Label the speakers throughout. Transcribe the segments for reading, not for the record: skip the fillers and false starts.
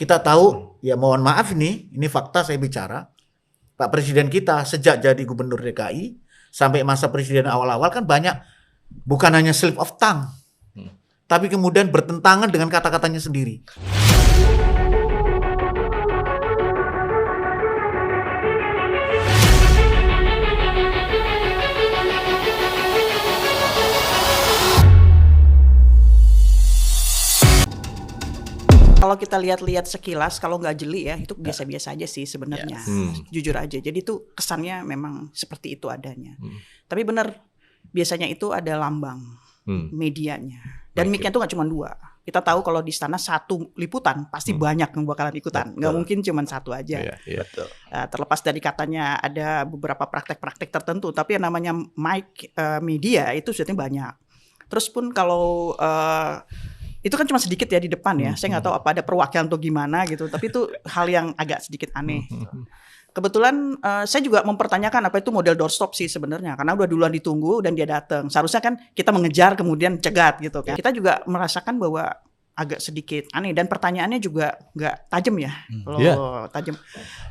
Speaker 1: Kita tahu, ya mohon maaf ini fakta saya bicara. Pak Presiden kita sejak jadi Gubernur DKI sampai masa Presiden awal-awal kan banyak bukan hanya slip of tongue, tapi kemudian bertentangan dengan kata-katanya sendiri.
Speaker 2: Kalau kita lihat-lihat sekilas, kalau nggak jeli ya, itu biasa-biasa aja sih sebenarnya. Jujur aja. Jadi itu kesannya memang seperti itu adanya. Tapi benar, biasanya itu ada lambang medianya. Dan mic-nya itu nggak cuma 2. Kita tahu kalau di istana satu liputan, pasti banyak yang bakalan ikutan. Nggak mungkin cuma satu aja.
Speaker 3: Betul.
Speaker 2: Terlepas dari katanya ada beberapa praktek-praktek tertentu, tapi yang namanya mic media itu sebenarnya banyak. Terus pun kalau... itu kan cuma sedikit ya di depan ya. Saya nggak tahu apa ada perwakilan atau gimana gitu. Tapi itu hal yang agak sedikit aneh. Kebetulan saya juga mempertanyakan apa itu model doorstop sih sebenarnya. Karena udah duluan ditunggu dan dia datang. Seharusnya kan kita mengejar kemudian cegat gitu kan. Kita juga merasakan bahwa agak sedikit aneh. Dan pertanyaannya juga nggak tajam ya. Kalau tajam.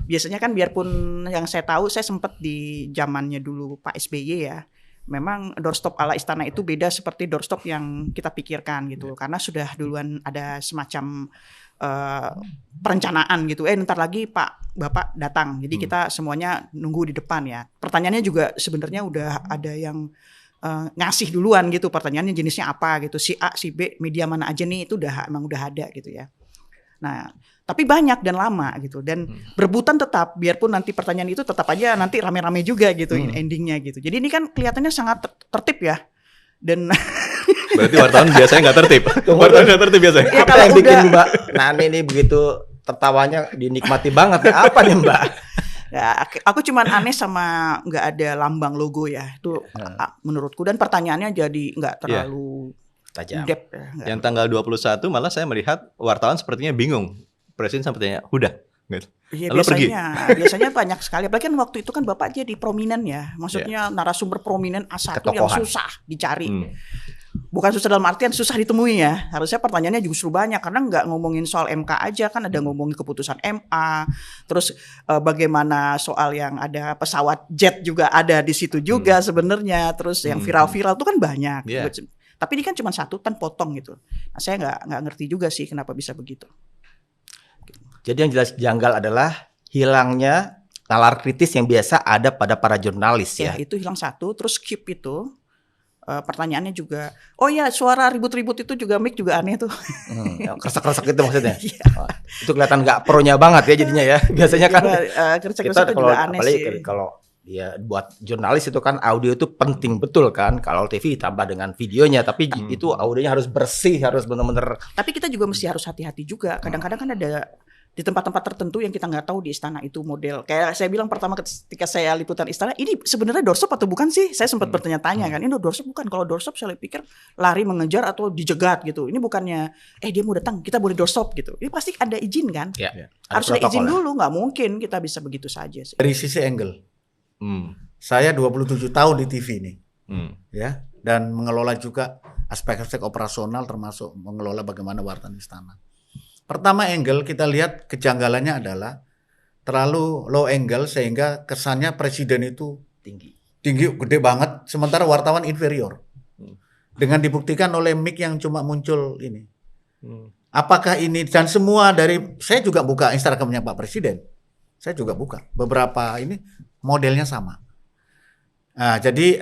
Speaker 2: Biasanya kan biarpun yang saya tahu, saya sempat di zamannya dulu Pak SBY ya. Memang doorstop ala istana itu beda seperti doorstop yang kita pikirkan gitu. Karena sudah duluan ada semacam perencanaan gitu. Ntar lagi Bapak datang. Jadi kita semuanya nunggu di depan ya. Pertanyaannya juga sebenarnya udah ada yang ngasih duluan gitu. Pertanyaannya jenisnya apa gitu. Si A, si B, media mana aja nih, itu emang udah ada gitu ya. Nah, tapi banyak dan lama gitu. Dan berebutan tetap, biarpun nanti pertanyaan itu tetap aja nanti rame-rame juga gitu endingnya gitu. Jadi ini kan kelihatannya sangat tertib ya. Dan
Speaker 3: berarti wartawan biasanya nggak tertib. Wartawan nggak tertib biasanya.
Speaker 4: Ya, apa yang bikin Mbak Nani ini begitu tertawanya dinikmati banget? Apa nih Mbak?
Speaker 2: Ya, aku cuman aneh sama nggak ada lambang logo ya. Itu menurutku. Dan pertanyaannya jadi nggak terlalu
Speaker 4: tajam.
Speaker 2: Depth, ya.
Speaker 3: Yang tanggal 21 malah saya melihat wartawan sepertinya bingung. Presiden sampai tanya, udah. Gitu.
Speaker 2: Ya,
Speaker 3: lalu
Speaker 2: biasanya banyak sekali. Apalagi kan waktu itu kan Bapak jadi prominent ya. Maksudnya narasumber prominent A1 yang susah dicari. Bukan susah dalam artian susah ditemui ya. Harusnya pertanyaannya justru banyak. Karena nggak ngomongin soal MK aja. Kan ada ngomongin keputusan MA. Terus bagaimana soal yang ada pesawat jet juga ada di situ juga sebenarnya. Terus yang viral-viral itu kan banyak. Tapi ini kan cuma satu tan potong gitu. Nah, saya nggak ngerti juga sih kenapa bisa begitu.
Speaker 4: Jadi yang jelas janggal adalah hilangnya nalar kritis yang biasa ada pada para jurnalis ya.
Speaker 2: Itu hilang satu, terus keep itu. Pertanyaannya juga, oh ya suara ribut-ribut itu juga mic juga aneh tuh.
Speaker 4: Kresek-kresek itu maksudnya. Itu kelihatan nggak pro-nya banget ya jadinya ya. Biasanya kan
Speaker 2: kresek-kresek itu juga aneh sih.
Speaker 4: Kalau ya buat jurnalis itu kan audio itu penting betul kan. Kalau TV tambah dengan videonya, tapi itu audionya harus bersih, harus benar-benar.
Speaker 2: Tapi kita juga mesti harus hati-hati juga. Kadang-kadang kan ada di tempat-tempat tertentu yang kita nggak tahu di istana itu model. Kayak saya bilang pertama ketika saya liputan istana, ini sebenarnya doorstop atau bukan sih? Saya sempat bertanya-tanya kan, ini doorstop bukan. Kalau doorstop saya pikir lari mengejar atau dijegat gitu. Ini bukannya, dia mau datang, kita boleh doorstop gitu. Ini pasti ada izin kan? Harus ada izin dulu, nggak mungkin kita bisa begitu saja sih.
Speaker 1: Dari sisi angle, saya 27 tahun di TV ini, ya, dan mengelola juga aspek-aspek operasional termasuk mengelola bagaimana wartawan istana. Pertama angle kita lihat kejanggalannya adalah terlalu low angle sehingga kesannya presiden itu tinggi gede banget sementara wartawan inferior. Dengan dibuktikan oleh mic yang cuma muncul ini. Apakah ini dan semua dari saya juga buka Instagramnya Pak Presiden. Saya juga buka beberapa ini modelnya sama. Nah, jadi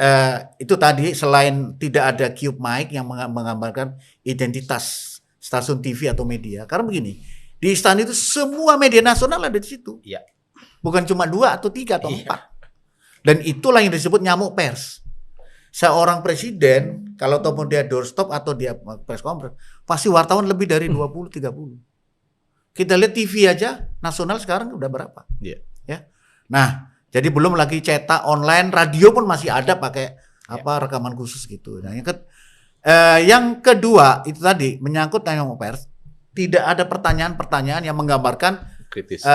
Speaker 1: itu tadi selain tidak ada cube mic yang menggambarkan identitas stasiun TV atau media. Karena begini, di istana itu semua media nasional ada di situ. Bukan cuma 2 atau 3 atau 4. Dan itulah yang disebut nyamuk pers. Seorang presiden kalau tahu dia doorstop atau dia press conference, pasti wartawan lebih dari 20-30. Kita lihat TV aja nasional sekarang udah berapa? Ya. Nah, jadi belum lagi cetak online, radio pun masih ada pakai rekaman khusus gitu. Nah, yang kedua itu tadi menyangkut nyamuk pers, tidak ada pertanyaan-pertanyaan yang menggambarkan kritis,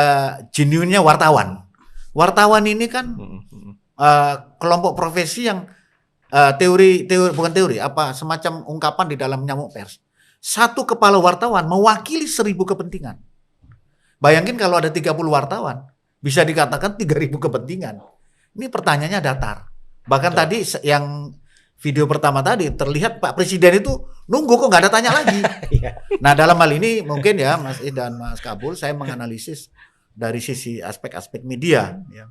Speaker 1: genuinnya wartawan. Wartawan ini kan kelompok profesi yang semacam ungkapan di dalam nyamuk pers. Satu kepala wartawan mewakili 1000 kepentingan. Bayangin kalau ada 30 wartawan, bisa dikatakan 3.000 kepentingan. Ini pertanyaannya datar. Bahkan tadi yang video pertama tadi terlihat Pak Presiden itu nunggu kok nggak ada tanya lagi. Nah dalam hal ini mungkin ya Mas dan Mas Kabul, saya menganalisis dari sisi aspek-aspek media. Ya.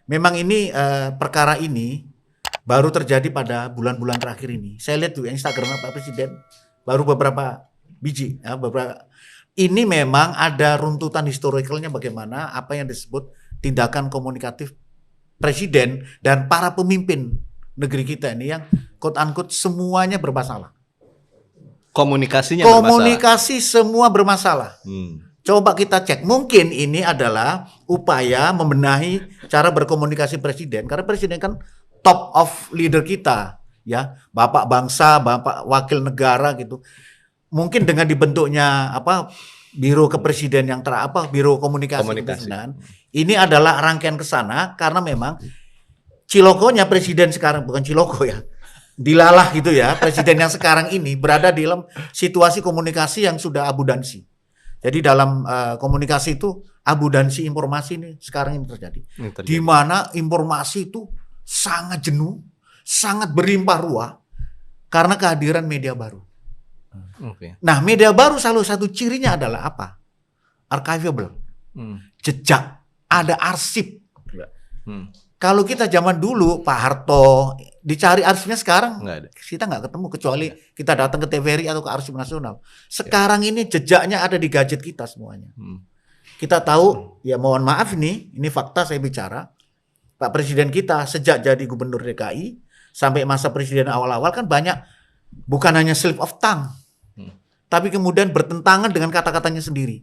Speaker 1: Memang ini perkara ini baru terjadi pada bulan-bulan terakhir ini. Saya lihat tuh Instagram Pak Presiden baru beberapa biji, ya, ini memang ada runtutan historicalnya bagaimana apa yang disebut tindakan komunikatif Presiden dan para pemimpin negeri kita ini yang quote unquote semuanya bermasalah.
Speaker 3: Komunikasi
Speaker 1: semua bermasalah. Coba kita cek, mungkin ini adalah upaya membenahi cara berkomunikasi Presiden, karena Presiden kan top of leader kita, ya, bapak bangsa, bapak wakil negara gitu. Mungkin dengan dibentuknya biro kepresiden yang biro komunikasi. Kepresiden, ini adalah rangkaian ke sana karena memang cilokonya presiden sekarang bukan ciloko ya. Dilalah gitu ya, presiden yang sekarang ini berada di dalam situasi komunikasi yang sudah abudansi. Jadi dalam komunikasi itu abudansi informasi ini sekarang ini terjadi. Di mana informasi itu sangat jenuh, sangat berlimpah ruah karena kehadiran media baru. Nah, media baru salah satu cirinya adalah apa? Archivable. Jejak, ada arsip. Kalau kita zaman dulu Pak Harto dicari arsipnya, sekarang kita nggak ketemu kecuali kita datang ke TVRI atau ke Arsip Nasional. Sekarang ini jejaknya ada di gadget kita semuanya. Kita tahu, ya mohon maaf ini fakta saya bicara. Pak Presiden kita sejak jadi Gubernur DKI sampai masa Presiden awal-awal kan banyak bukan hanya slip of tongue, tapi kemudian bertentangan dengan kata-katanya sendiri.